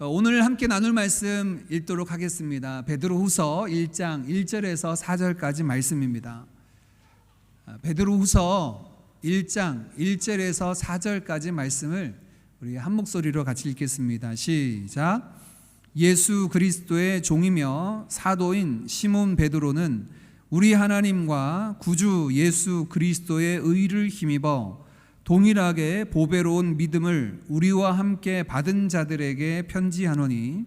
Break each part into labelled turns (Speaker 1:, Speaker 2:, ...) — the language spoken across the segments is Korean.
Speaker 1: 오늘 함께 나눌 말씀 읽도록 하겠습니다. 베드로후서 1장 1절에서 4절까지 말씀입니다. 베드로후서 1장 1절에서 4절까지 말씀을 우리 한 목소리로 같이 읽겠습니다. 시작. 예수 그리스도의 종이며 사도인 시몬 베드로는 우리 하나님과 구주 예수 그리스도의 의를 힘입어 동일하게 보배로운 믿음을 우리와 함께 받은 자들에게 편지하노니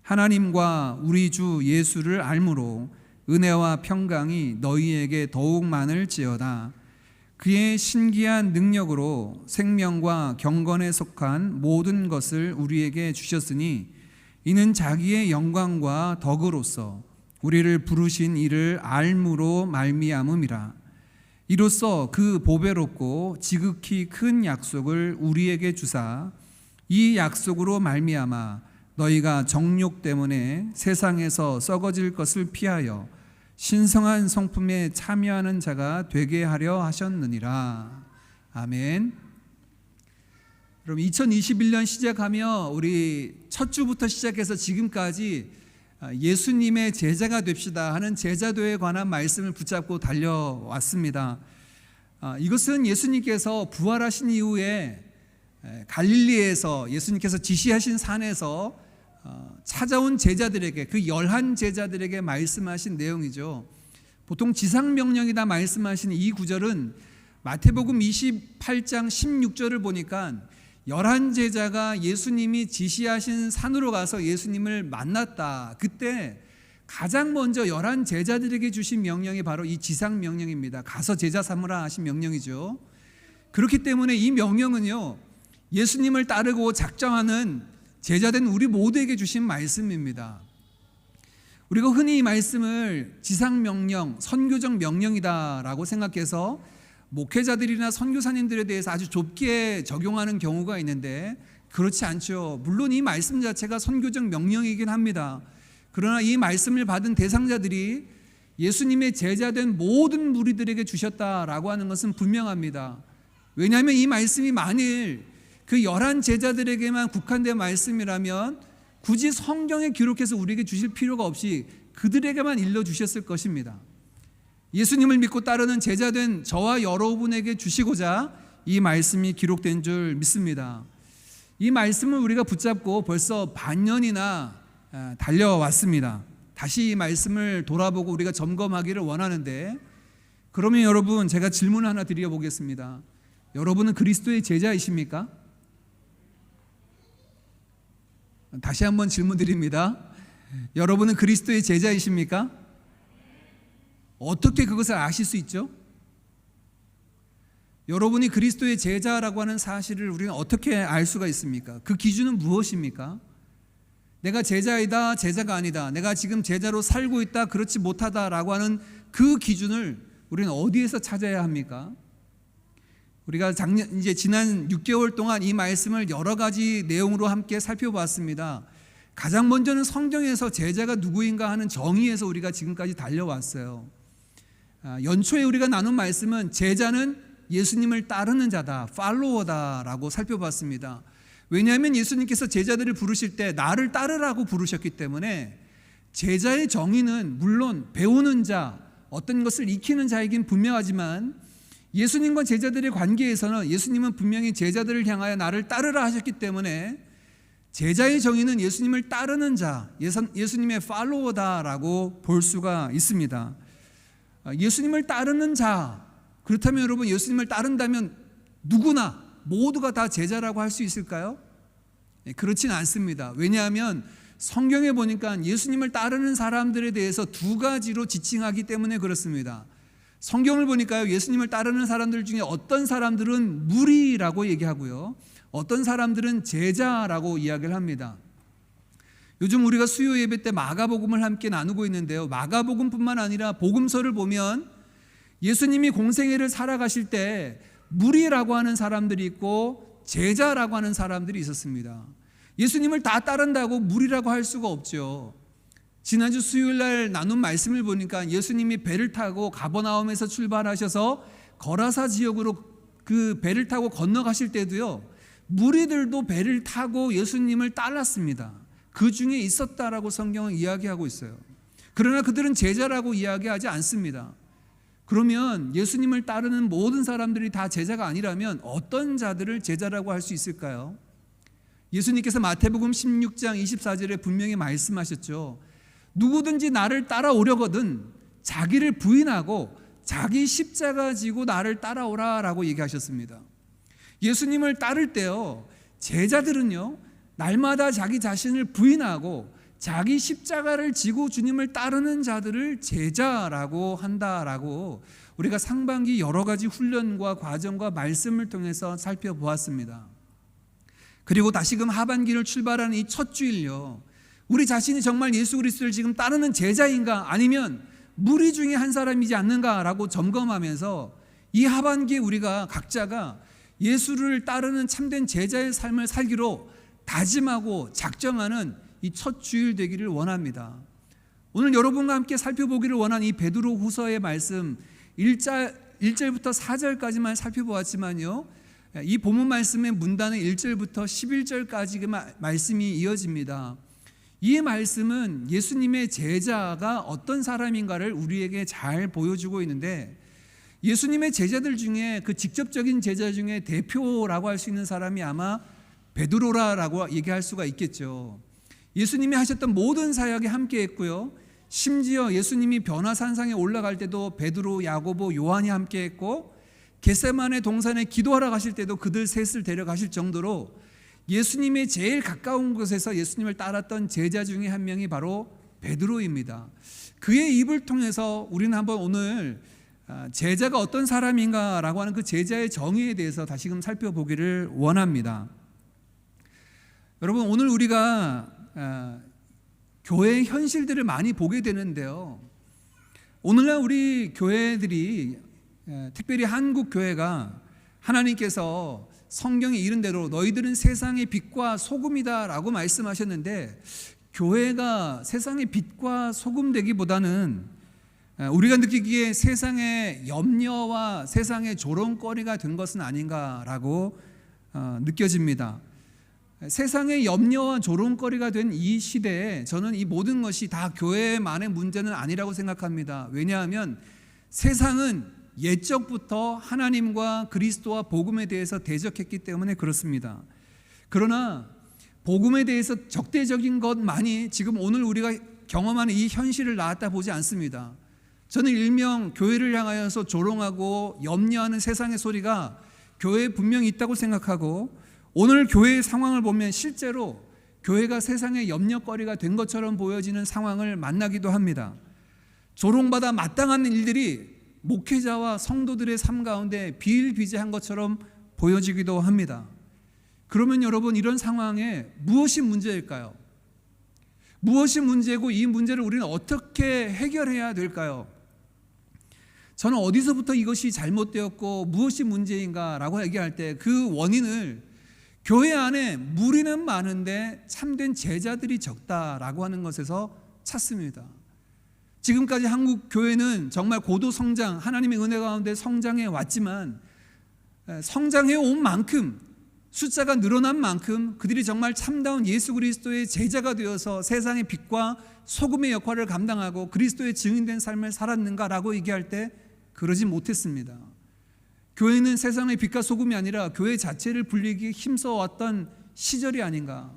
Speaker 1: 하나님과 우리 주 예수를 알므로 은혜와 평강이 너희에게 더욱 많을지어다. 그의 신기한 능력으로 생명과 경건에 속한 모든 것을 우리에게 주셨으니 이는 자기의 영광과 덕으로서 우리를 부르신 이를 알므로 말미암음이라. 이로써 그 보배롭고 지극히 큰 약속을 우리에게 주사 이 약속으로 말미암아 너희가 정욕 때문에 세상에서 썩어질 것을 피하여 신성한 성품에 참여하는 자가 되게 하려 하셨느니라. 아멘. 그럼 2021년 시작하며 우리 첫 주부터 시작해서 지금까지 예수님의 제자가 됩시다 하는 제자도에 관한 말씀을 붙잡고 달려왔습니다. 이것은 예수님께서 부활하신 이후에 갈릴리에서 예수님께서 지시하신 산에서 찾아온 제자들에게, 그 11 제자들에게 말씀하신 내용이죠. 보통 지상명령이다 말씀하신 이 구절은 마태복음 28장 16절을 보니까 11 제자가 예수님이 지시하신 산으로 가서 예수님을 만났다. 그때 가장 먼저 11 제자들에게 주신 명령이 바로 이 지상명령입니다. 가서 제자 삼으라 하신 명령이죠. 그렇기 때문에 이 명령은요, 예수님을 따르고 작정하는 제자된 우리 모두에게 주신 말씀입니다. 우리가 흔히 이 말씀을 지상명령, 선교적 명령이다라고 생각해서 목회자들이나 선교사님들에 대해서 아주 좁게 적용하는 경우가 있는데 그렇지 않죠. 물론 이 말씀 자체가 선교적 명령이긴 합니다. 그러나 이 말씀을 받은 대상자들이 예수님의 제자된 모든 무리들에게 주셨다라고 하는 것은 분명합니다. 왜냐하면 이 말씀이 만일 그 11 제자들에게만 국한된 말씀이라면 굳이 성경에 기록해서 우리에게 주실 필요가 없이 그들에게만 일러주셨을 것입니다. 예수님을 믿고 따르는 제자된 저와 여러분에게 주시고자 이 말씀이 기록된 줄 믿습니다. 이 말씀을 우리가 붙잡고 벌써 반년이나 달려왔습니다. 다시 이 말씀을 돌아보고 우리가 점검하기를 원하는데, 그러면 여러분, 제가 질문을 하나 드려보겠습니다. 여러분은 그리스도의 제자이십니까? 다시 한번 질문 드립니다. 여러분은 그리스도의 제자이십니까? 어떻게 그것을 아실 수 있죠? 여러분이 그리스도의 제자라고 하는 사실을 우리는 어떻게 알 수가 있습니까? 그 기준은 무엇입니까? 내가 제자이다, 제자가 아니다, 내가 지금 제자로 살고 있다, 그렇지 못하다라고 하는 그 기준을 우리는 어디에서 찾아야 합니까? 우리가 지난 6개월 동안 이 말씀을 여러 가지 내용으로 함께 살펴봤습니다. 가장 먼저는 성경에서 제자가 누구인가 하는 정의에서 우리가 지금까지 달려왔어요. 연초에 우리가 나눈 말씀은 제자는 예수님을 따르는 자다, 팔로워다라고 살펴봤습니다. 왜냐하면 예수님께서 제자들을 부르실 때 나를 따르라고 부르셨기 때문에 제자의 정의는 물론 배우는 자, 어떤 것을 익히는 자이긴 분명하지만 예수님과 제자들의 관계에서는 예수님은 분명히 제자들을 향하여 나를 따르라 하셨기 때문에 제자의 정의는 예수님을 따르는 자, 예수님의 팔로워다라고 볼 수가 있습니다. 예수님을 따르는 자, 그렇다면 여러분, 예수님을 따른다면 누구나 모두가 다 제자라고 할 수 있을까요? 그렇진 않습니다. 왜냐하면 성경에 보니까 예수님을 따르는 사람들에 대해서 두 가지로 지칭하기 때문에 그렇습니다. 성경을 보니까요, 예수님을 따르는 사람들 중에 어떤 사람들은 무리라고 얘기하고요, 어떤 사람들은 제자라고 이야기를 합니다. 요즘 우리가 수요 예배 때 마가복음을 함께 나누고 있는데요, 마가복음뿐만 아니라 복음서를 보면 예수님이 공생애를 살아가실 때 무리라고 하는 사람들이 있고 제자라고 하는 사람들이 있었습니다. 예수님을 다 따른다고 무리라고 할 수가 없죠. 지난주 수요일 날 나눈 말씀을 보니까 예수님이 배를 타고 가버나움에서 출발하셔서 거라사 지역으로 그 배를 타고 건너가실 때도요, 무리들도 배를 타고 예수님을 따랐습니다. 그 중에 있었다라고 성경은 이야기하고 있어요. 그러나 그들은 제자라고 이야기하지 않습니다. 그러면 예수님을 따르는 모든 사람들이 다 제자가 아니라면 어떤 자들을 제자라고 할 수 있을까요? 예수님께서 마태복음 16장 24절에 분명히 말씀하셨죠. 누구든지 나를 따라오려거든 자기를 부인하고 자기 십자가 지고 나를 따라오라 라고 얘기하셨습니다. 예수님을 따를 때요, 제자들은요, 날마다 자기 자신을 부인하고 자기 십자가를 지고 주님을 따르는 자들을 제자라고 한다라고 우리가 상반기 여러 가지 훈련과 과정과 말씀을 통해서 살펴보았습니다. 그리고 다시금 하반기를 출발하는 이 첫 주일요, 우리 자신이 정말 예수 그리스도를 지금 따르는 제자인가 아니면 무리 중에 한 사람이지 않는가라고 점검하면서 이 하반기에 우리가 각자가 예수를 따르는 참된 제자의 삶을 살기로 다짐하고 작정하는 이 첫 주일 되기를 원합니다. 오늘 여러분과 함께 살펴보기를 원한 이 베드로 후서의 말씀 1절부터 4절까지만 살펴보았지만요, 이 본문 말씀의 문단은 1절부터 11절까지 말씀이 이어집니다. 이 말씀은 예수님의 제자가 어떤 사람인가를 우리에게 잘 보여주고 있는데, 예수님의 제자들 중에 그 직접적인 제자 중에 대표라고 할 수 있는 사람이 아마 베드로라고 얘기할 수가 있겠죠. 예수님이 하셨던 모든 사역에 함께 했고요, 심지어 예수님이 변화산상에 올라갈 때도 베드로, 야고보, 요한이 함께 했고, 겟세마네 동산에 기도하러 가실 때도 그들 셋을 데려가실 정도로 예수님의 제일 가까운 곳에서 예수님을 따랐던 제자 중에 한 명이 바로 베드로입니다. 그의 입을 통해서 우리는 한번 오늘 제자가 어떤 사람인가라고 하는 그 제자의 정의에 대해서 다시금 살펴보기를 원합니다. 여러분, 오늘 우리가 교회의 현실들을 많이 보게 되는데요, 오늘날 우리 교회들이, 특별히 한국 교회가 하나님께서 성경에 이른 대로 너희들은 세상의 빛과 소금이다 라고 말씀하셨는데, 교회가 세상의 빛과 소금 되기보다는 우리가 느끼기에 세상의 염려와 세상의 조롱거리가 된 것은 아닌가라고 느껴집니다. 세상의 염려와 조롱거리가 된 이 시대에 저는 이 모든 것이 다 교회만의 문제는 아니라고 생각합니다. 왜냐하면 세상은 옛적부터 하나님과 그리스도와 복음에 대해서 대적했기 때문에 그렇습니다. 그러나 복음에 대해서 적대적인 것만이 지금 오늘 우리가 경험하는 이 현실을 나왔다 보지 않습니다. 저는 일명 교회를 향하여서 조롱하고 염려하는 세상의 소리가 교회에 분명히 있다고 생각하고, 오늘 교회의 상황을 보면 실제로 교회가 세상의 염려거리가 된 것처럼 보여지는 상황을 만나기도 합니다. 조롱받아 마땅한 일들이 목회자와 성도들의 삶 가운데 비일비재한 것처럼 보여지기도 합니다. 그러면 여러분, 이런 상황에 무엇이 문제일까요? 무엇이 문제고 이 문제를 우리는 어떻게 해결해야 될까요? 저는 어디서부터 이것이 잘못되었고 무엇이 문제인가라고 얘기할 때 그 원인을 교회 안에 무리는 많은데 참된 제자들이 적다라고 하는 것에서 찾습니다. 지금까지 한국 교회는 정말 고도 성장, 하나님의 은혜 가운데 성장해 왔지만, 성장해 온 만큼, 숫자가 늘어난 만큼 그들이 정말 참다운 예수 그리스도의 제자가 되어서 세상의 빛과 소금의 역할을 감당하고 그리스도의 증인된 삶을 살았는가라고 얘기할 때 그러지 못했습니다. 교회는 세상의 빛과 소금이 아니라 교회 자체를 불리기 힘써왔던 시절이 아닌가.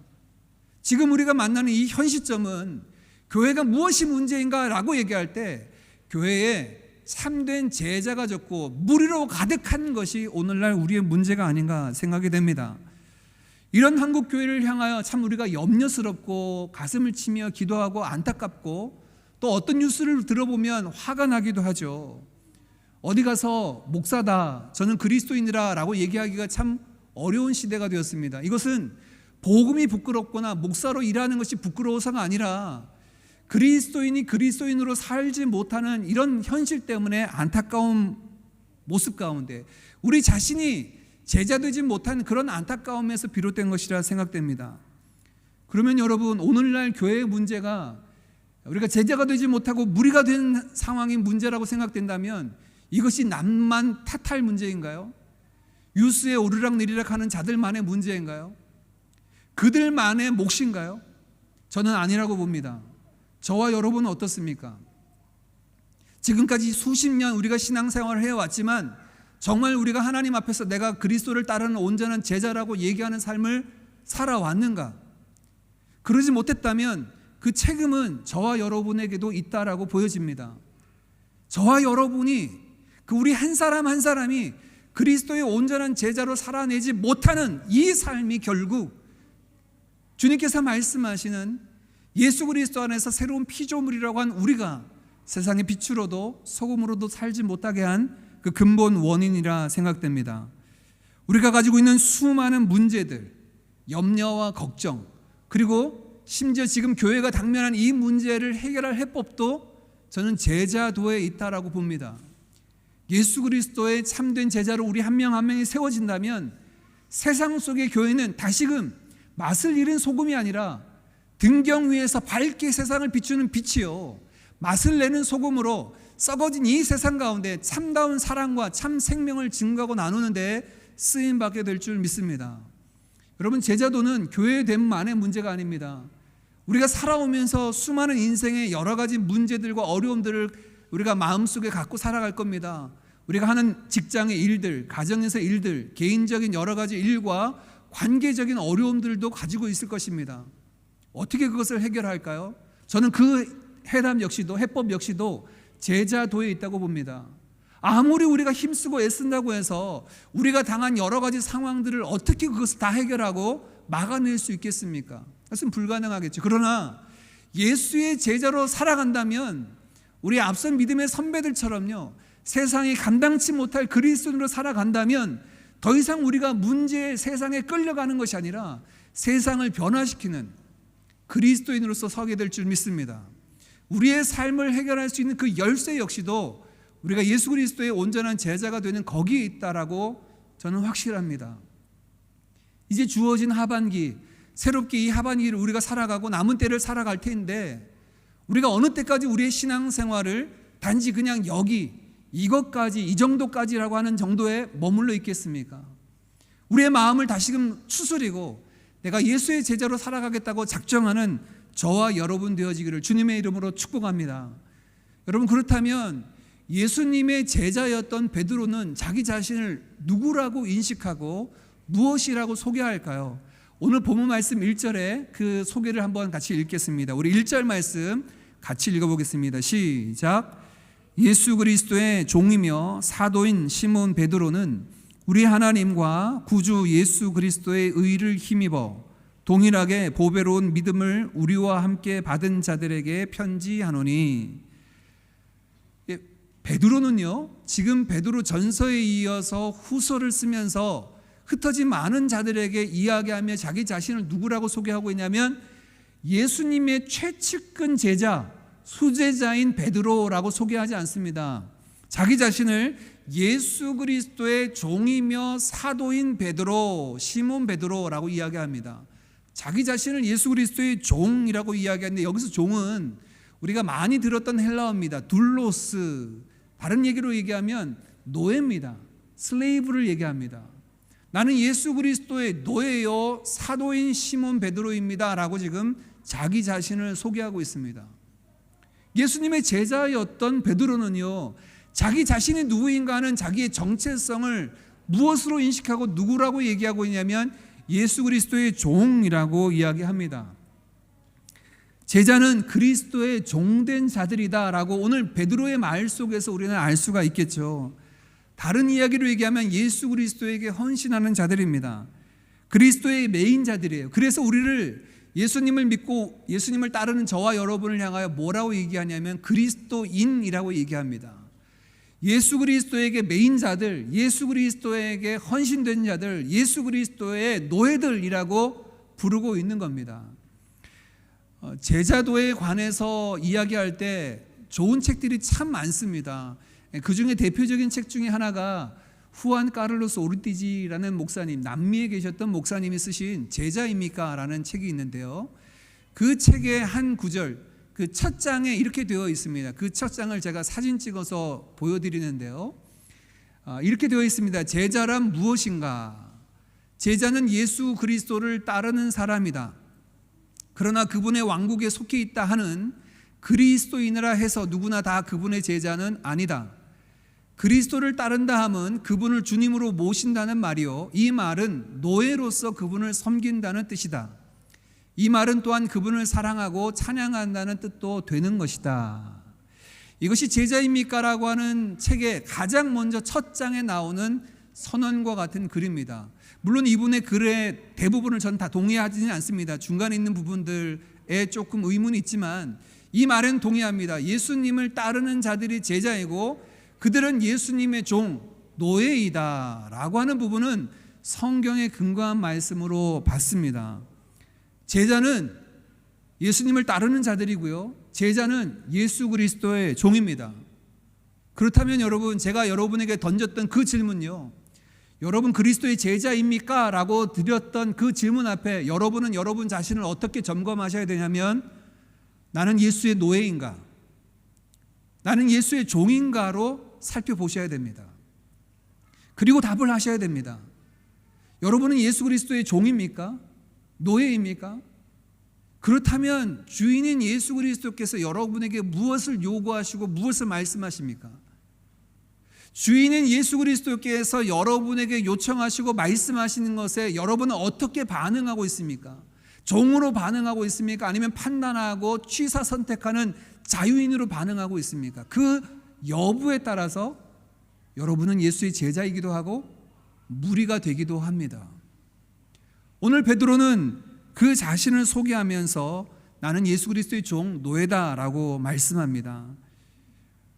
Speaker 1: 지금 우리가 만나는 이 현 시점은 교회가 무엇이 문제인가라고 얘기할 때 교회에 참된 제자가 적고 무리로 가득한 것이 오늘날 우리의 문제가 아닌가 생각이 됩니다. 이런 한국 교회를 향하여 참 우리가 염려스럽고 가슴을 치며 기도하고 안타깝고, 또 어떤 뉴스를 들어보면 화가 나기도 하죠. 어디 가서 목사다, 저는 그리스도인이라 라고 얘기하기가 참 어려운 시대가 되었습니다. 이것은 복음이 부끄럽거나 목사로 일하는 것이 부끄러워서가 아니라 그리스도인이 그리스도인으로 살지 못하는 이런 현실 때문에 안타까운 모습 가운데 우리 자신이 제자되지 못한 그런 안타까움에서 비롯된 것이라 생각됩니다. 그러면 여러분, 오늘날 교회의 문제가 우리가 제자가 되지 못하고 무리가 된 상황이 문제라고 생각된다면 이것이 남만 탓할 문제인가요? 뉴스에 오르락내리락 하는 자들만의 문제인가요? 그들만의 몫인가요? 저는 아니라고 봅니다. 저와 여러분은 어떻습니까? 지금까지 수십 년 우리가 신앙생활을 해왔지만 정말 우리가 하나님 앞에서 내가 그리스도를 따르는 온전한 제자라고 얘기하는 삶을 살아왔는가? 그러지 못했다면 그 책임은 저와 여러분에게도 있다라고 보여집니다. 저와 여러분이 그 우리 한 사람 한 사람이 그리스도의 온전한 제자로 살아내지 못하는 이 삶이 결국 주님께서 말씀하시는 예수 그리스도 안에서 새로운 피조물이라고 한 우리가 세상의 빛으로도 소금으로도 살지 못하게 한 그 근본 원인이라 생각됩니다. 우리가 가지고 있는 수많은 문제들, 염려와 걱정, 그리고 심지어 지금 교회가 당면한 이 문제를 해결할 해법도 저는 제자도에 있다라고 봅니다. 예수 그리스도의 참된 제자로 우리 한 명 한 명이 세워진다면 세상 속의 교회는 다시금 맛을 잃은 소금이 아니라 등경 위에서 밝게 세상을 비추는 빛이요, 맛을 내는 소금으로 썩어진 이 세상 가운데 참다운 사랑과 참 생명을 증거하고 나누는 데 쓰임받게 될 줄 믿습니다. 여러분, 제자도는 교회됨만의 문제가 아닙니다. 우리가 살아오면서 수많은 인생의 여러 가지 문제들과 어려움들을 우리가 마음속에 갖고 살아갈 겁니다. 우리가 하는 직장의 일들, 가정에서의 일들, 개인적인 여러 가지 일과 관계적인 어려움들도 가지고 있을 것입니다. 어떻게 그것을 해결할까요? 저는 그 해답 역시도, 해법 역시도 제자도에 있다고 봅니다. 아무리 우리가 힘쓰고 애쓴다고 해서 우리가 당한 여러 가지 상황들을 어떻게 그것을 다 해결하고 막아낼 수 있겠습니까? 그것은 불가능하겠죠. 그러나 예수의 제자로 살아간다면 우리 앞선 믿음의 선배들처럼요, 세상이 감당치 못할 그리스도인으로 살아간다면 더 이상 우리가 문제의 세상에 끌려가는 것이 아니라 세상을 변화시키는 그리스도인으로서 서게 될 줄 믿습니다. 우리의 삶을 해결할 수 있는 그 열쇠 역시도 우리가 예수 그리스도의 온전한 제자가 되는 거기에 있다라고 저는 확실합니다. 이제 주어진 하반기, 새롭게 이 하반기를 우리가 살아가고 남은 때를 살아갈 텐데 우리가 어느 때까지 우리의 신앙생활을 단지 그냥 여기 이것까지, 이 정도까지라고 하는 정도에 머물러 있겠습니까? 우리의 마음을 다시금 추스리고 내가 예수의 제자로 살아가겠다고 작정하는 저와 여러분 되어지기를 주님의 이름으로 축복합니다. 여러분, 그렇다면 예수님의 제자였던 베드로는 자기 자신을 누구라고 인식하고 무엇이라고 소개할까요? 오늘 본문 말씀 1절에 그 소개를 한번 같이 읽겠습니다. 우리 1절 말씀 같이 읽어보겠습니다. 시작. 예수 그리스도의 종이며 사도인 시몬 베드로는 우리 하나님과 구주 예수 그리스도의 의를 힘입어 동일하게 보배로운 믿음을 우리와 함께 받은 자들에게 편지하노니. 베드로는요, 지금 베드로 전서에 이어서 후서를 쓰면서 흩어진 많은 자들에게 이야기하며 자기 자신을 누구라고 소개하고 있냐면 예수님의 최측근 제자, 수제자인 베드로라고 소개하지 않습니다. 자기 자신을 예수 그리스도의 종이며 사도인 베드로, 시몬 베드로라고 이야기합니다. 자기 자신을 예수 그리스도의 종이라고 이야기하는데 여기서 종은 우리가 많이 들었던 헬라어입니다. 둘로스, 다른 얘기로 얘기하면 노예입니다. 슬레이브를 얘기합니다. 나는 예수 그리스도의 노예요 사도인 시몬 베드로입니다 라고 지금 자기 자신을 소개하고 있습니다. 예수님의 제자였던 베드로는요, 자기 자신이 누구인가 하는 자기의 정체성을 무엇으로 인식하고 누구라고 얘기하고 있냐면 예수 그리스도의 종이라고 이야기합니다. 제자는 그리스도의 종된 자들이다 라고 오늘 베드로의 말 속에서 우리는 알 수가 있겠죠. 다른 이야기로 얘기하면 예수 그리스도에게 헌신하는 자들입니다. 그리스도의 메인 자들이에요. 그래서 우리를 예수님을 믿고 예수님을 따르는 저와 여러분을 향하여 뭐라고 얘기하냐면 그리스도인이라고 얘기합니다. 예수 그리스도에게 메인 자들, 예수 그리스도에게 헌신된 자들, 예수 그리스도의 노예들이라고 부르고 있는 겁니다. 제자도에 관해서 이야기할 때 좋은 책들이 참 많습니다. 그 중에 대표적인 책 중에 하나가 후안 카를로스 오르티지라는 목사님, 남미에 계셨던 목사님이 쓰신 제자입니까? 라는 책이 있는데요. 그 책의 한 구절, 그 첫 장에 이렇게 되어 있습니다. 그 첫 장을 제가 사진 찍어서 보여드리는데요. 이렇게 되어 있습니다. 제자란 무엇인가? 제자는 예수 그리스도를 따르는 사람이다. 그러나 그분의 왕국에 속해 있다 하는 그리스도인이라 해서 누구나 다 그분의 제자는 아니다. 그리스도를 따른다 함은 그분을 주님으로 모신다는 말이요, 이 말은 노예로서 그분을 섬긴다는 뜻이다. 이 말은 또한 그분을 사랑하고 찬양한다는 뜻도 되는 것이다. 이것이 제자입니까? 라고 하는 책의 가장 먼저 첫 장에 나오는 선언과 같은 글입니다. 물론 이분의 글의 대부분을 저는 다 동의하지는 않습니다. 중간에 있는 부분들에 조금 의문이 있지만 이 말은 동의합니다. 예수님을 따르는 자들이 제자이고 그들은 예수님의 종, 노예이다 라고 하는 부분은 성경에 근거한 말씀으로 봤습니다. 제자는 예수님을 따르는 자들이고요, 제자는 예수 그리스도의 종입니다. 그렇다면 여러분, 제가 여러분에게 던졌던 그 질문요, 여러분 그리스도의 제자입니까? 라고 드렸던 그 질문 앞에 여러분은 여러분 자신을 어떻게 점검하셔야 되냐면, 나는 예수의 노예인가? 나는 예수의 종인가로 살펴보셔야 됩니다. 그리고 답을 하셔야 됩니다. 여러분은 예수 그리스도의 종입니까? 노예입니까? 그렇다면 주인인 예수 그리스도께서 여러분에게 무엇을 요구하시고 무엇을 말씀하십니까? 주인인 예수 그리스도께서 여러분에게 요청하시고 말씀하시는 것에 여러분은 어떻게 반응하고 있습니까? 종으로 반응하고 있습니까? 아니면 판단하고 취사 선택하는 자유인으로 반응하고 있습니까? 그 여부에 따라서 여러분은 예수의 제자이기도 하고 무리가 되기도 합니다. 오늘 베드로는 그 자신을 소개하면서 나는 예수 그리스도의 종, 노예다라고 말씀합니다.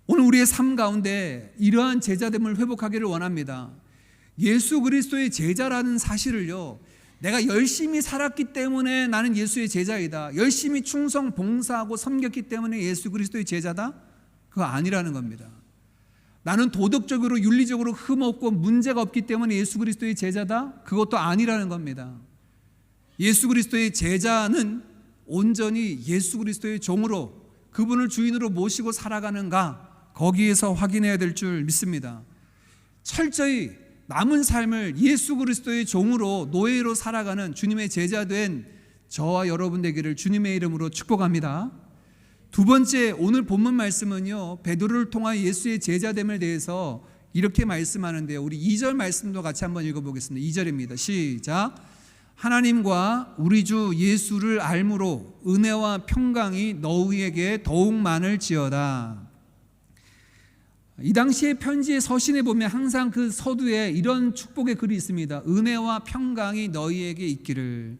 Speaker 1: 오늘 우리의 삶 가운데 이러한 제자됨을 회복하기를 원합니다. 예수 그리스도의 제자라는 사실을요, 내가 열심히 살았기 때문에 나는 예수의 제자이다, 열심히 충성 봉사하고 섬겼기 때문에 예수 그리스도의 제자다, 그거 아니라는 겁니다. 나는 도덕적으로 윤리적으로 흠없고 문제가 없기 때문에 예수 그리스도의 제자다, 그것도 아니라는 겁니다. 예수 그리스도의 제자는 온전히 예수 그리스도의 종으로 그분을 주인으로 모시고 살아가는가, 거기에서 확인해야 될 줄 믿습니다. 철저히 남은 삶을 예수 그리스도의 종으로 노예로 살아가는 주님의 제자된 저와 여러분 되기를 주님의 이름으로 축복합니다. 두 번째, 오늘 본문 말씀은요, 베드로를 통한 예수의 제자됨에 대해서 이렇게 말씀하는데요, 우리 2절 말씀도 같이 한번 읽어보겠습니다. 2절입니다. 시작. 하나님과 우리 주 예수를 알므로 은혜와 평강이 너희에게 더욱 많을지어다. 이 당시의 편지의 서신에 보면 항상 그 서두에 이런 축복의 글이 있습니다. 은혜와 평강이 너희에게 있기를,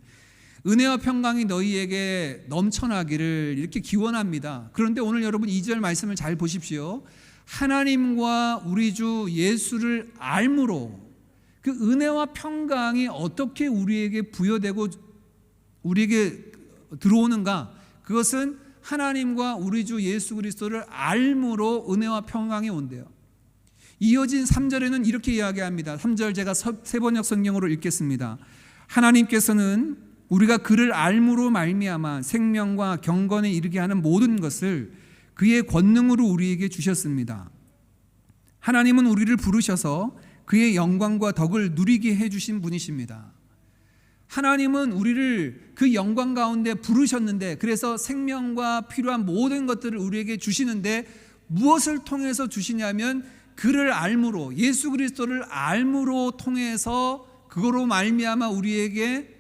Speaker 1: 은혜와 평강이 너희에게 넘쳐나기를, 이렇게 기원합니다. 그런데 오늘 여러분 2절 말씀을 잘 보십시오. 하나님과 우리 주 예수를 알므로, 그 은혜와 평강이 어떻게 우리에게 부여되고 우리에게 들어오는가, 그것은 하나님과 우리 주 예수 그리스도를 알므로 은혜와 평강이 온대요. 이어진 3절에는 이렇게 이야기합니다. 3절 제가 세번역 성경으로 읽겠습니다. 하나님께서는 우리가 그를 알므로 말미암아 생명과 경건에 이르게 하는 모든 것을 그의 권능으로 우리에게 주셨습니다. 하나님은 우리를 부르셔서 그의 영광과 덕을 누리게 해주신 분이십니다. 하나님은 우리를 그 영광 가운데 부르셨는데, 그래서 생명과 필요한 모든 것들을 우리에게 주시는데 무엇을 통해서 주시냐면 그를 알므로, 예수 그리스도를 알므로 통해서, 그거로 말미암아 우리에게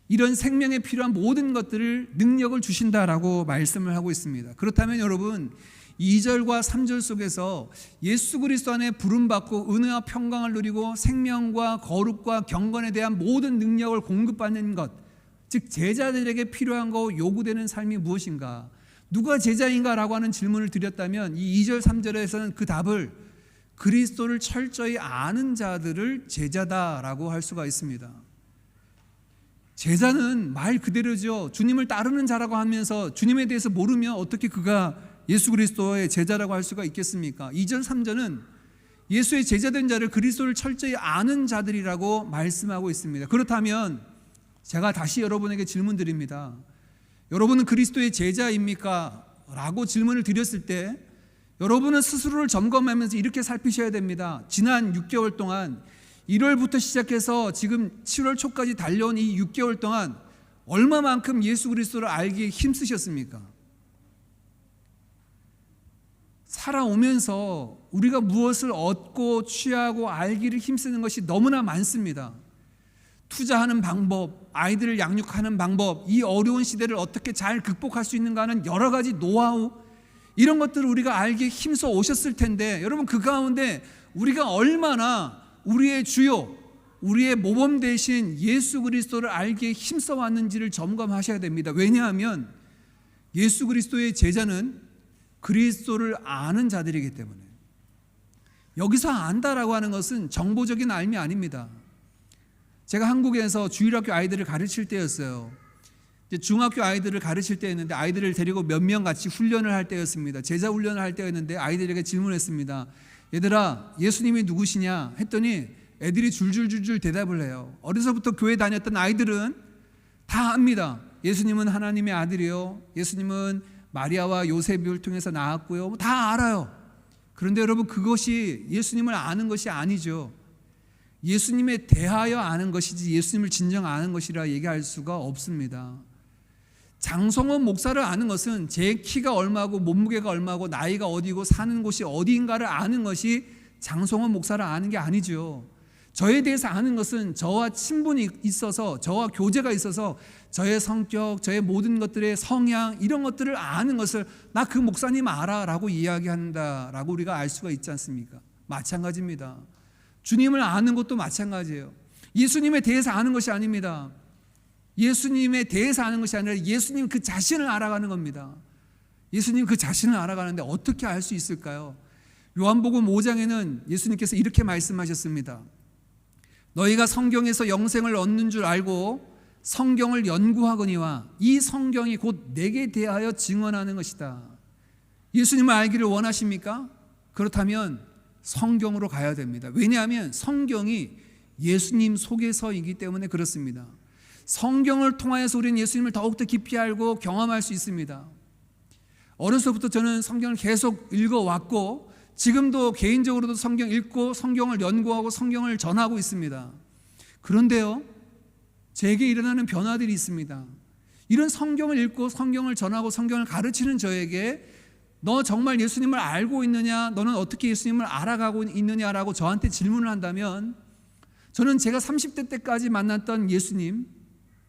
Speaker 1: 이런 생명에 필요한 모든 것들을, 능력을 주신다라고 말씀을 하고 있습니다. 그렇다면 여러분, 2절과 3절 속에서 예수 그리스도 안에 부름받고 은혜와 평강을 누리고 생명과 거룩과 경건에 대한 모든 능력을 공급받는 것, 즉 제자들에게 필요한 거, 요구되는 삶이 무엇인가, 누가 제자인가 라고 하는 질문을 드렸다면 이 2절 3절에서는 그 답을 그리스도를 철저히 아는 자들을 제자다라고 할 수가 있습니다. 제자는 말 그대로죠. 주님을 따르는 자라고 하면서 주님에 대해서 모르면 어떻게 그가 예수 그리스도의 제자라고 할 수가 있겠습니까? 2절 3절은 예수의 제자된 자를, 그리스도를 철저히 아는 자들이라고 말씀하고 있습니다. 그렇다면 제가 다시 여러분에게 질문 드립니다. 여러분은 그리스도의 제자입니까? 라고 질문을 드렸을 때 여러분은 스스로를 점검하면서 이렇게 살피셔야 됩니다. 지난 6개월 동안, 1월부터 시작해서 지금 7월 초까지 달려온 이 6개월 동안 얼마만큼 예수 그리스도를 알기에 힘쓰셨습니까? 살아오면서 우리가 무엇을 얻고 취하고 알기를 힘쓰는 것이 너무나 많습니다. 투자하는 방법, 아이들을 양육하는 방법, 이 어려운 시대를 어떻게 잘 극복할 수 있는가 하는 여러 가지 노하우, 이런 것들을 우리가 알기에 힘써 오셨을 텐데, 여러분 그 가운데 우리가 얼마나 우리의 주요, 우리의 모범 되신 예수 그리스도를 알기에 힘써 왔는지를 점검하셔야 됩니다. 왜냐하면 예수 그리스도의 제자는 그리스도를 아는 자들이기 때문에. 여기서 안다라고 하는 것은 정보적인 알미 아닙니다. 제가 한국에서 주일학교 아이들을 가르칠 때였어요. 이제 중학교 아이들을 가르칠 때였는데, 아이들을 데리고 몇 명 같이 훈련을 할 때였습니다. 제자 훈련을 할 때였는데 아이들에게 질문했습니다. 얘들아, 예수님이 누구시냐 했더니 애들이 줄줄줄줄 대답을 해요. 어려서부터 교회 다녔던 아이들은 다 압니다. 예수님은 하나님의 아들이요, 예수님은 마리아와 요셉을 통해서 나왔고요, 다 알아요. 그런데 여러분, 그것이 예수님을 아는 것이 아니죠. 예수님에 대하여 아는 것이지 예수님을 진정 아는 것이라 얘기할 수가 없습니다. 장성원 목사를 아는 것은 제 키가 얼마고 몸무게가 얼마고 나이가 어디고 사는 곳이 어디인가를 아는 것이 장성원 목사를 아는 게 아니죠. 저에 대해서 아는 것은 저와 친분이 있어서, 저와 교제가 있어서 저의 성격, 저의 모든 것들의 성향, 이런 것들을 아는 것을 나 그 목사님 알아 라고 이야기한다라고 우리가 알 수가 있지 않습니까? 마찬가지입니다. 주님을 아는 것도 마찬가지예요. 예수님에 대해서 아는 것이 아닙니다. 예수님에 대해서 아는 것이 아니라 예수님 그 자신을 알아가는 겁니다. 예수님 그 자신을 알아가는데 어떻게 알 수 있을까요? 요한복음 5장에는 예수님께서 이렇게 말씀하셨습니다. 너희가 성경에서 영생을 얻는 줄 알고 성경을 연구하거니와 이 성경이 곧 내게 대하여 증언하는 것이다. 예수님을 알기를 원하십니까? 그렇다면 성경으로 가야 됩니다. 왜냐하면 성경이 예수님 속에서이기 때문에 그렇습니다. 성경을 통하여서 우리는 예수님을 더욱더 깊이 알고 경험할 수 있습니다. 어려서부터 저는 성경을 계속 읽어왔고, 지금도 개인적으로도 성경 읽고 성경을 연구하고 성경을 전하고 있습니다. 그런데요, 제게 일어나는 변화들이 있습니다. 이런 성경을 읽고 성경을 전하고 성경을 가르치는 저에게 너 정말 예수님을 알고 있느냐, 너는 어떻게 예수님을 알아가고 있느냐라고 저한테 질문을 한다면, 저는 제가 30대 때까지 만났던 예수님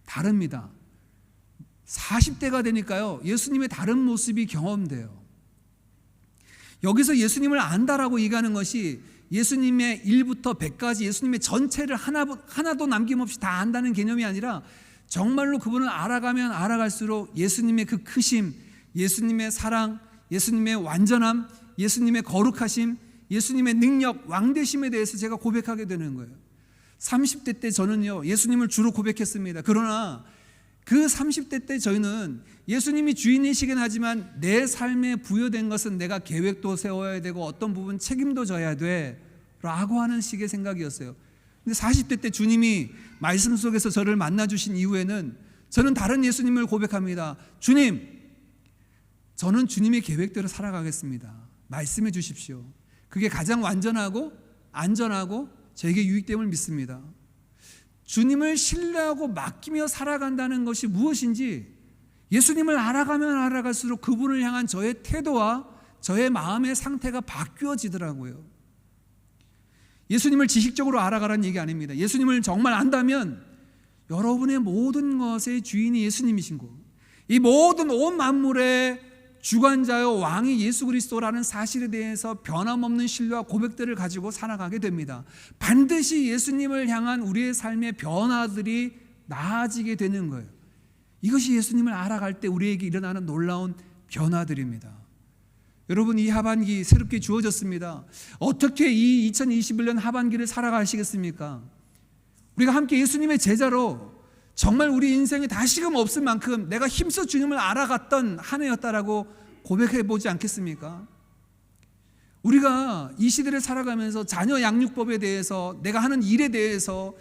Speaker 1: 다릅니다. 40대가 되니까요, 예수님의 다른 모습이 경험돼요. 여기서 예수님을 안다라고 얘기하는 것이 예수님의 1부터 100까지 예수님의 전체를 하나도 남김없이 다 안다는 개념이 아니라, 정말로 그분을 알아가면 알아갈수록 예수님의 그 크심, 예수님의 사랑, 예수님의 완전함, 예수님의 거룩하심, 예수님의 능력, 왕되심에 대해서 제가 고백하게 되는 거예요. 30대 때 저는요, 예수님을 주로 고백했습니다. 그러나 그 30대 때 저희는 예수님이 주인이시긴 하지만 내 삶에 부여된 것은 내가 계획도 세워야 되고 어떤 부분 책임도 져야 돼 라고 하는 식의 생각이었어요. 근데 40대 때 주님이 말씀 속에서 저를 만나주신 이후에는 저는 다른 예수님을 고백합니다. 주님, 저는 주님의 계획대로 살아가겠습니다. 말씀해 주십시오. 그게 가장 완전하고 안전하고 저에게 유익됨을 믿습니다. 주님을 신뢰하고 맡기며 살아간다는 것이 무엇인지, 예수님을 알아가면 알아갈수록 그분을 향한 저의 태도와 저의 마음의 상태가 바뀌어지더라고요. 예수님을 지식적으로 알아가라는 얘기 아닙니다. 예수님을 정말 안다면 여러분의 모든 것의 주인이 예수님이신 거, 이 모든 온 만물의 주관자요 왕이 예수 그리스도라는 사실에 대해서 변함없는 신뢰와 고백들을 가지고 살아가게 됩니다. 반드시 예수님을 향한 우리의 삶의 변화들이 나아지게 되는 거예요. 이것이 예수님을 알아갈 때 우리에게 일어나는 놀라운 변화들입니다. 여러분, 이 하반기 새롭게 주어졌습니다. 어떻게 이 2021년 하반기를 살아가시겠습니까? 우리가 함께 예수님의 제자로 정말 우리 인생에 다시금 없을 만큼 내가 힘써 주님을 알아갔던 한 해였다라고 고백해 보지 않겠습니까? 우리가 이 시대를 살아가면서 자녀 양육법에 대해서, 내가 하는 일에 대해서,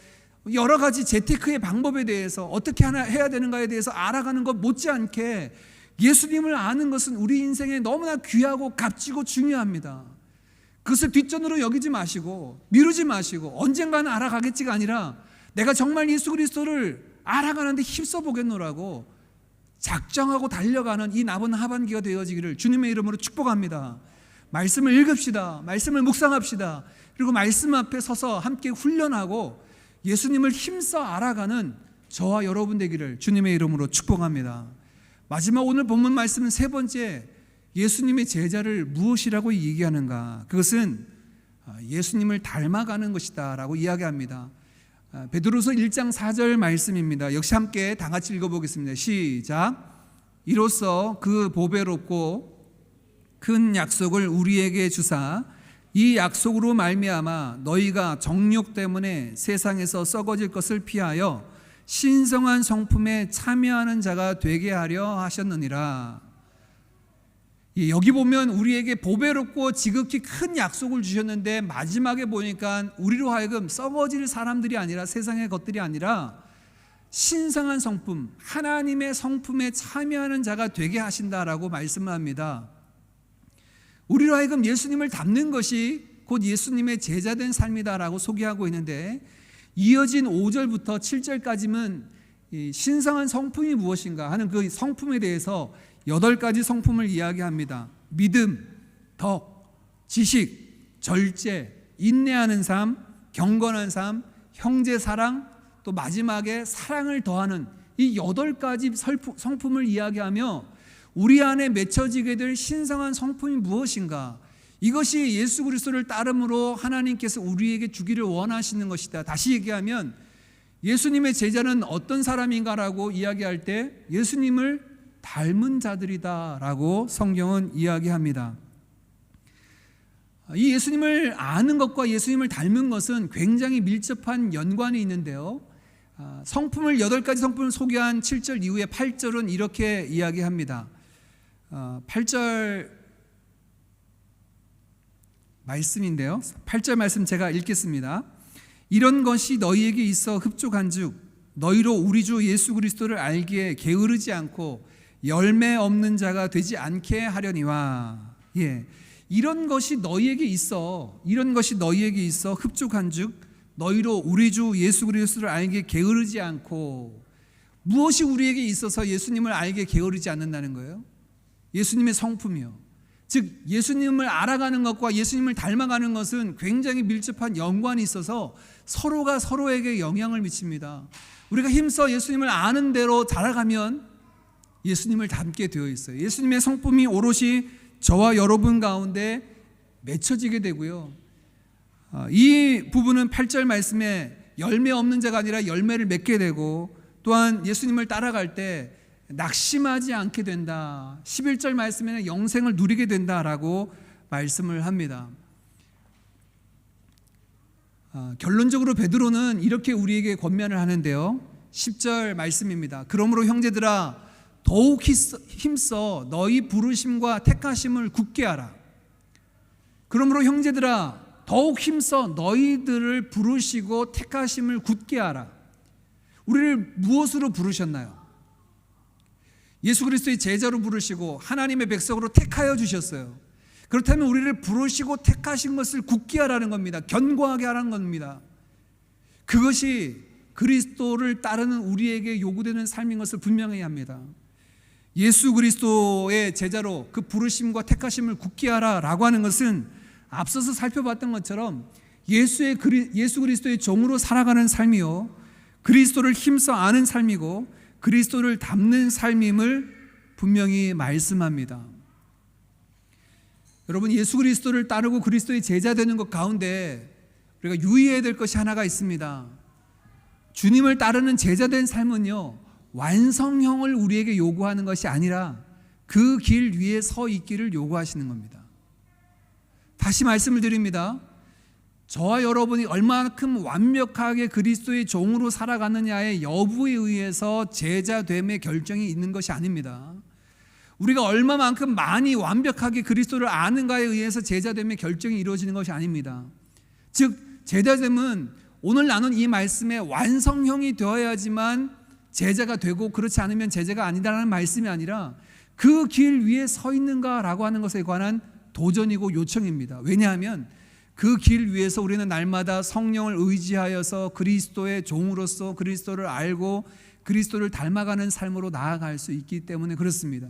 Speaker 1: 여러 가지 재테크의 방법에 대해서 어떻게 해야 되는가에 대해서 알아가는 것 못지않게 예수님을 아는 것은 우리 인생에 너무나 귀하고 값지고 중요합니다. 그것을 뒷전으로 여기지 마시고 미루지 마시고 언젠가는 알아가겠지가 아니라, 내가 정말 예수 그리스도를 알아가는데 힘써 보겠노라고 작정하고 달려가는 이 남은 하반기가 되어지기를 주님의 이름으로 축복합니다. 말씀을 읽읍시다. 말씀을 묵상합시다. 그리고 말씀 앞에 서서 함께 훈련하고 예수님을 힘써 알아가는 저와 여러분 되기를 주님의 이름으로 축복합니다. 마지막 오늘 본문 말씀은 세 번째, 예수님의 제자를 무엇이라고 얘기하는가? 그것은 예수님을 닮아가는 것이다 라고 이야기합니다. 베드로서 1장 4절 말씀입니다. 역시 함께 다 같이 읽어보겠습니다. 시작. 이로써 그 보배롭고 큰 약속을 우리에게 주사 이 약속으로 말미암아 너희가 정욕 때문에 세상에서 썩어질 것을 피하여 신성한 성품에 참여하는 자가 되게 하려 하셨느니라. 여기 보면 우리에게 보배롭고 지극히 큰 약속을 주셨는데 마지막에 보니까 우리로 하여금 썩어질 사람들이 아니라 세상의 것들이 아니라 신성한 성품, 하나님의 성품에 참여하는 자가 되게 하신다라고 말씀을 합니다. 우리로 하여금 예수님을 닮는 것이 곧 예수님의 제자된 삶이다라고 소개하고 있는데 이어진 5절부터 7절까지는 신성한 성품이 무엇인가 하는 그 성품에 대해서 8가지 성품을 이야기합니다. 믿음, 덕, 지식, 절제, 인내하는 삶, 경건한 삶, 형제 사랑, 또 마지막에 사랑을 더하는 이 8가지 성품을 이야기하며 우리 안에 맺혀지게 될 신성한 성품이 무엇인가? 이것이 예수 그리스도를 따름으로 하나님께서 우리에게 주기를 원하시는 것이다. 다시 얘기하면 예수님의 제자는 어떤 사람인가라고 이야기할 때 예수님을 닮은 자들이다 라고 성경은 이야기합니다. 이 예수님을 아는 것과 예수님을 닮은 것은 굉장히 밀접한 연관이 있는데요. 성품을 8가지 성품을 소개한 7절 이후에 8절은 이렇게 이야기합니다. 8절 말씀인데요. 8절 말씀 제가 읽겠습니다. 이런 것이 너희에게 있어 흡족한즉 너희로 우리 주 예수 그리스도를 알기에 게으르지 않고 열매 없는 자가 되지 않게 하려니와. 이런 것이 너희에게 있어 흡족한즉 너희로 우리 주 예수 그리스도를 알기에 게으르지 않고. 무엇이 우리에게 있어서 예수님을 알기에 게으르지 않는다는 거예요? 예수님의 성품이요. 즉 예수님을 알아가는 것과 예수님을 닮아가는 것은 굉장히 밀접한 연관이 있어서 서로가 서로에게 영향을 미칩니다. 우리가 힘써 예수님을 아는 대로 자라가면 예수님을 닮게 되어 있어요. 예수님의 성품이 오롯이 저와 여러분 가운데 맺혀지게 되고요. 이 부분은 8절 말씀에 열매 없는 자가 아니라 열매를 맺게 되고, 또한 예수님을 따라갈 때 낙심하지 않게 된다. 11절 말씀에는 영생을 누리게 된다라고 말씀을 합니다. 결론적으로 베드로는 이렇게 우리에게 권면을 하는데요. 10절 말씀입니다. 그러므로 형제들아 더욱 힘써 너희 부르심과 택하심을 굳게 하라. 그러므로 형제들아 더욱 힘써 너희들을 부르시고 택하심을 굳게 하라. 우리를 무엇으로 부르셨나요? 예수 그리스도의 제자로 부르시고 하나님의 백성으로 택하여 주셨어요. 그렇다면 우리를 부르시고 택하신 것을 굳게 하라는 겁니다. 견고하게 하라는 겁니다. 그것이 그리스도를 따르는 우리에게 요구되는 삶인 것을 분명히 합니다. 예수 그리스도의 제자로 그 부르심과 택하심을 굳게 하라라고 하는 것은 앞서서 살펴봤던 것처럼 예수 그리스도의 종으로 살아가는 삶이요, 그리스도를 힘써 아는 삶이고 그리스도를 닮는 삶임을 분명히 말씀합니다. 여러분, 예수 그리스도를 따르고 그리스도의 제자 되는 것 가운데 우리가 유의해야 될 것이 하나가 있습니다. 주님을 따르는 제자된 삶은요, 완성형을 우리에게 요구하는 것이 아니라 그 길 위에 서 있기를 요구하시는 겁니다. 다시 말씀을 드립니다. 저와 여러분이 얼마만큼 완벽하게 그리스도의 종으로 살아가느냐의 여부에 의해서 제자됨의 결정이 있는 것이 아닙니다. 우리가 얼마만큼 많이 완벽하게 그리스도를 아는가에 의해서 제자됨의 결정이 이루어지는 것이 아닙니다. 즉 제자됨은 오늘 나눈 이 말씀의 완성형이 되어야지만 제자가 되고, 그렇지 않으면 제자가 아니다라는 말씀이 아니라 그 길 위에 서 있는가라고 하는 것에 관한 도전이고 요청입니다. 왜냐하면 그 길 위에서 우리는 날마다 성령을 의지하여서 그리스도의 종으로서 그리스도를 알고 그리스도를 닮아가는 삶으로 나아갈 수 있기 때문에 그렇습니다.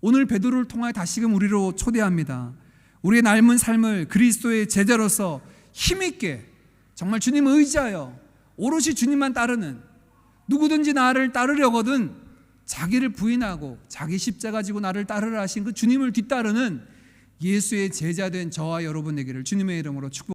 Speaker 1: 오늘 베드로를 통하여 다시금 우리로 초대합니다. 우리의 남은 삶을 그리스도의 제자로서 힘있게 정말 주님을 의지하여 오롯이 주님만 따르는, 누구든지 나를 따르려거든 자기를 부인하고 자기 십자가 지고 나를 따르라 하신 그 주님을 뒤따르는 예수의 제자된 저와 여러분 되기를 주님의 이름으로 축복합니다.